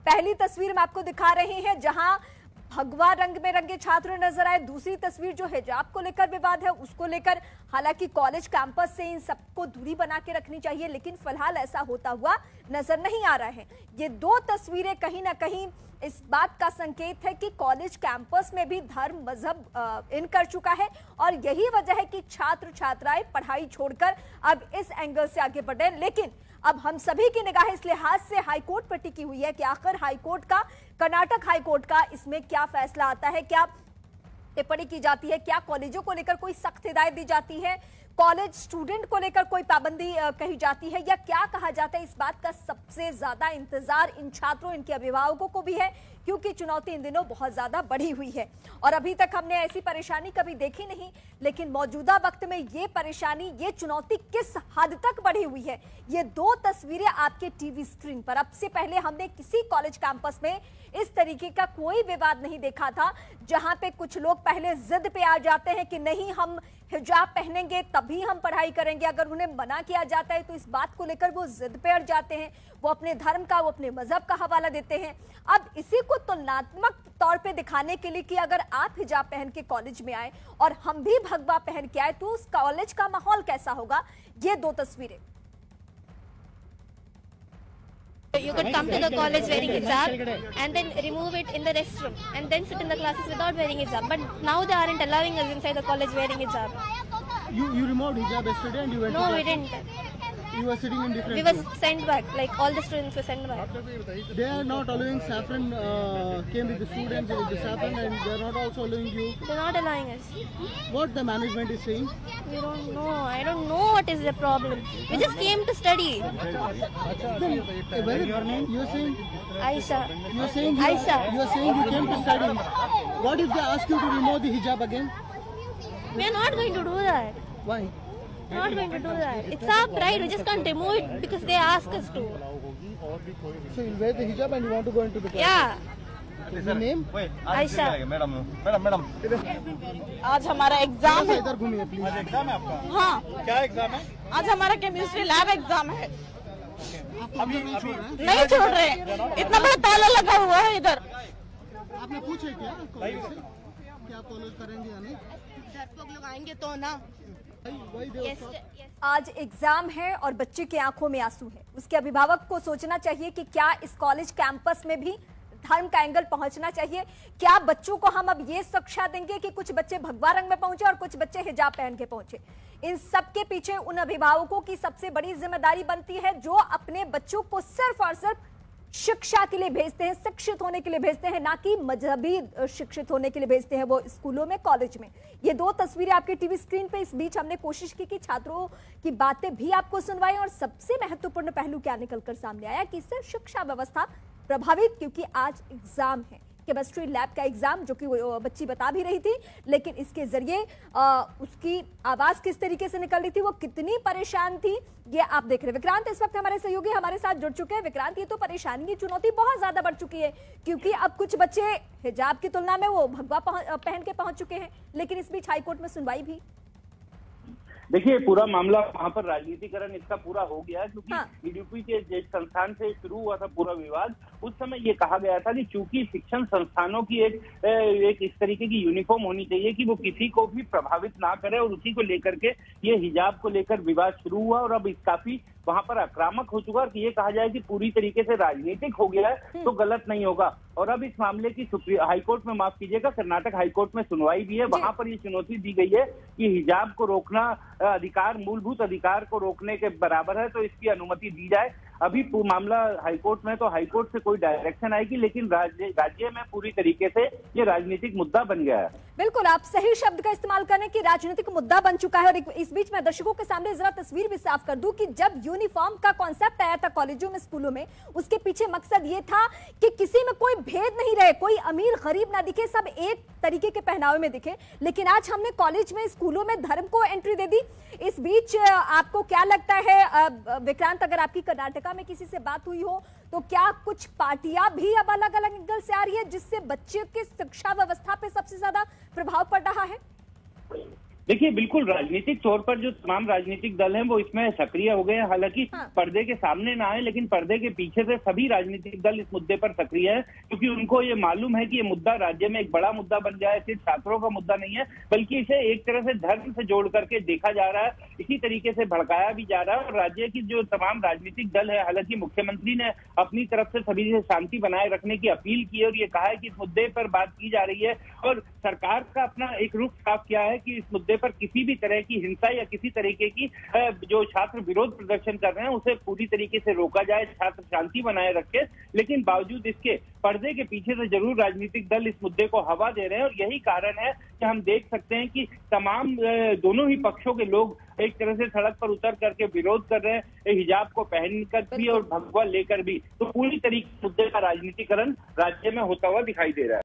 पहली तस्वीर हम आपको दिखा रहे हैं जहां भगवा रंग में रंगे छात्र नजर आए। दूसरी तस्वीर जो हिजाब को लेकर विवाद है उसको लेकर, हालांकि कॉलेज कैंपस से इन सबको दूरी बना के रखनी चाहिए, लेकिन फिलहाल ऐसा होता हुआ नजर नहीं आ रहा है। ये दो तस्वीरें कहीं ना कहीं इस बात का संकेत है कि कॉलेज कैंपस में भी धर्म मजहब इन कर चुका है और यही वजह है कि छात्र छात्राएं पढ़ाई छोड़कर अब इस एंगल से आगे बढ़े। लेकिन अब हम सभी की निगाह इस लिहाज से हाईकोर्ट पर टिकी हुई है कि आखिर हाईकोर्ट का, कर्नाटक हाईकोर्ट का इसमें क्या फैसला आता है, क्या टिप्पणी की जाती है, क्या कॉलेजों को लेकर कोई सख्त हिदायत दी जाती है, कॉलेज स्टूडेंट को लेकर कोई पाबंदी कही जाती है, या क्या कहा जाता है। इस बात का सबसे ज्यादा इंतजार इन छात्रों, इनके अभिभावकों को भी है, क्योंकि चुनौती इन दिनों बहुत ज्यादा बढ़ी हुई है और अभी तक हमने ऐसी परेशानी कभी देखी नहीं। लेकिन मौजूदा वक्त में ये परेशानी, ये चुनौती किस हद तक बढ़ी हुई है, ये दो तस्वीरें आपके टीवी स्क्रीन पर। अब से पहले हमने किसी कॉलेज कैंपस में इस तरीके का कोई विवाद नहीं देखा था, जहां पे कुछ लोग पहले जिद पे आ जाते हैं कि नहीं, हम हिजाब पहनेंगे तभी हम पढ़ाई करेंगे। अगर उन्हें मना किया जाता है तो इस बात को लेकर वो जिद पे अड़ जाते हैं, वो अपने धर्म का, वो अपने मजहब का हवाला देते हैं। अब इसी को तुलनात्मक तौर पे दिखाने के लिए कि अगर आप हिजाब पहन के कॉलेज में आए और हम भी भगवा पहन के आए तो उस कॉलेज का माहौल कैसा होगा, ये दो तस्वीरें। You could come to the college wearing hijab and then remove it in the restroom and then sit in the classes without wearing hijab. But now they aren't allowing us inside the college wearing hijab. You removed hijab yesterday and you went. No, we didn't. You were sitting in different. We were sent back. Like all the students were sent back. They are not allowing saffron. Came with the students with the saffron, and they are not also allowing you. They're not allowing us. What the management is saying? We don't know. I don't know what is the problem. We just came to study. Then, your name? You are saying. Aisha. You are saying. Aisha. You are saying you came to study. What if they ask you to remove the hijab again? We are not going to do that. Why? We're not going to do that. It's our pride. We just can't remove it because they ask us to. So you wear the hijab and you want to go into the class? Yeah. Your name? Aisha. Madam आज हमारा exam है। इधर घूमिए please. आज exam है आपका? हाँ, क्या एग्जाम है? आज हमारा केमिस्ट्री लैब एग्जाम है। अभी नहीं छोड़ रहे हैं? नहीं छोड़ रहे, इतना बड़ा ताला लगा हुआ है इधर। आपने पूछे क्या कॉलेज से क्या कॉलेज करेंगे या नहीं? डरपोक लोग आएंगे तो ना। आज एग्जाम है और बच्चे की आंखों में आंसू है। उसके अभिभावक को सोचना चाहिए कि क्या इस कॉलेज कैंपस में भी धर्म का एंगल पहुंचना चाहिए। क्या बच्चों को हम अब ये शिक्षा देंगे कि कुछ बच्चे भगवा रंग में पहुंचे और कुछ बच्चे हिजाब पहन के पहुंचे। इन सब के पीछे उन अभिभावकों की सबसे बड़ी जिम्मेदारी बनती है जो अपने बच्चों को सिर्फ और सिर्फ शिक्षा के लिए भेजते हैं, शिक्षित होने के लिए भेजते हैं, ना कि मजहबी शिक्षित होने के लिए भेजते हैं वो स्कूलों में, कॉलेज में। ये दो तस्वीरें आपके टीवी स्क्रीन पे। इस बीच हमने कोशिश की कि छात्रों की बातें भी आपको सुनवाएं और सबसे महत्वपूर्ण पहलू क्या निकलकर सामने आया कि इससे शिक्षा व्यवस्था प्रभावित, क्योंकि आज एग्जाम है, केमिस्ट्री लैब का एग्जाम, जो कि वो बच्ची बता भी रही थी, लेकिन इसके जरिए उसकी आवाज किस तरीके से निकल रही थी, वो कितनी परेशान थी, ये आप देख रहे हैं। विक्रांत इस वक्त हमारे सहयोगी हमारे साथ जुड़ चुके हैं। विक्रांत, ये तो परेशानी की चुनौती बहुत ज्यादा बढ़ चुकी है, क्योंकि अब कुछ बच्चे हिजाब की तुलना में वो भगवा पहन के पहुंच चुके हैं, लेकिन इस बीच हाईकोर्ट में सुनवाई भी। देखिए, पूरा मामला वहाँ पर राजनीतिकरण इसका पूरा हो गया है, क्योंकि हाँ। ईडीपी के जिस संस्थान से शुरू हुआ था पूरा विवाद, उस समय ये कहा गया था कि चूंकि शिक्षण संस्थानों की एक इस तरीके की यूनिफॉर्म होनी चाहिए कि वो किसी को भी प्रभावित ना करे, और उसी को लेकर के ये हिजाब को लेकर विवाद शुरू हुआ और अब इस काफी वहां पर आक्रामक हो चुका है कि ये कहा जाए कि पूरी तरीके से राजनीतिक हो गया है तो गलत नहीं होगा। और अब इस मामले की हाईकोर्ट में, माफ कीजिएगा, कर्नाटक हाईकोर्ट में सुनवाई भी है। वहां पर ये चुनौती दी गई है कि हिजाब को रोकना अधिकार, मूलभूत अधिकार को रोकने के बराबर है, तो इसकी अनुमति दी जाए। अभी मामला हाईकोर्ट में, तो हाईकोर्ट से कोई डायरेक्शन आएगी, लेकिन राज्य में पूरी तरीके से ये राजनीतिक मुद्दा बन गया है। बिल्कुल, आप सही शब्द का इस्तेमाल करें कि राजनीतिक मुद्दा बन चुका है। और इस बीच में दर्शकों के सामने जरा तस्वीर भी साफ कर दूं कि जब यूनिफॉर्म का कॉन्सेप्ट आया था कॉलेजों में, स्कूलों में, उसके पीछे मकसद ये था कि किसी में कोई भेद नहीं रहे, कोई अमीर गरीब ना दिखे, सब एक तरीके के पहनावे में दिखे। लेकिन आज हमने कॉलेज में, स्कूलों में धर्म को एंट्री दे दी। इस बीच आपको क्या लगता है विक्रांत, अगर आपकी कर्नाटका में किसी से बात हुई हो, तो क्या कुछ पार्टियां भी अब अलग अलग एंगल से आ रही है जिससे बच्चे के शिक्षा व्यवस्था पे सबसे ज्यादा प्रभाव पड़ रहा है? देखिए, बिल्कुल राजनीतिक तौर पर जो तमाम राजनीतिक दल हैं वो इसमें सक्रिय हो गए हैं। हालांकि पर्दे के सामने ना आए, लेकिन पर्दे के पीछे से सभी राजनीतिक दल इस मुद्दे पर सक्रिय है, क्योंकि उनको ये मालूम है कि ये मुद्दा राज्य में एक बड़ा मुद्दा बन जाए। सिर्फ छात्रों का मुद्दा नहीं है, बल्कि इसे एक तरह से धर्म से जोड़ करके देखा जा रहा है, इसी तरीके से भड़काया भी जा रहा है। और राज्य की जो तमाम राजनीतिक दल है, हालांकि मुख्यमंत्री ने अपनी तरफ से सभी से शांति बनाए रखने की अपील की है और ये कहा है कि इस मुद्दे पर बात की जा रही है और सरकार का अपना एक रुख साफ किया है कि इस मुद्दे पर किसी भी तरह की हिंसा या किसी तरीके की जो छात्र विरोध प्रदर्शन कर रहे हैं उसे पूरी तरीके से रोका जाए, छात्र शांति बनाए रखे। लेकिन बावजूद इसके पर्दे के पीछे से जरूर राजनीतिक दल इस मुद्दे को हवा दे रहे हैं और यही कारण है कि हम देख सकते हैं कि तमाम दोनों ही पक्षों के लोग एक तरह से सड़क पर उतर करके विरोध कर रहे हैं, हिजाब को पहनकर भी और भगवा लेकर भी। तो पूरी तरीके से मुद्दे का राजनीतिकरण राज्य में होता हुआ दिखाई दे रहा है।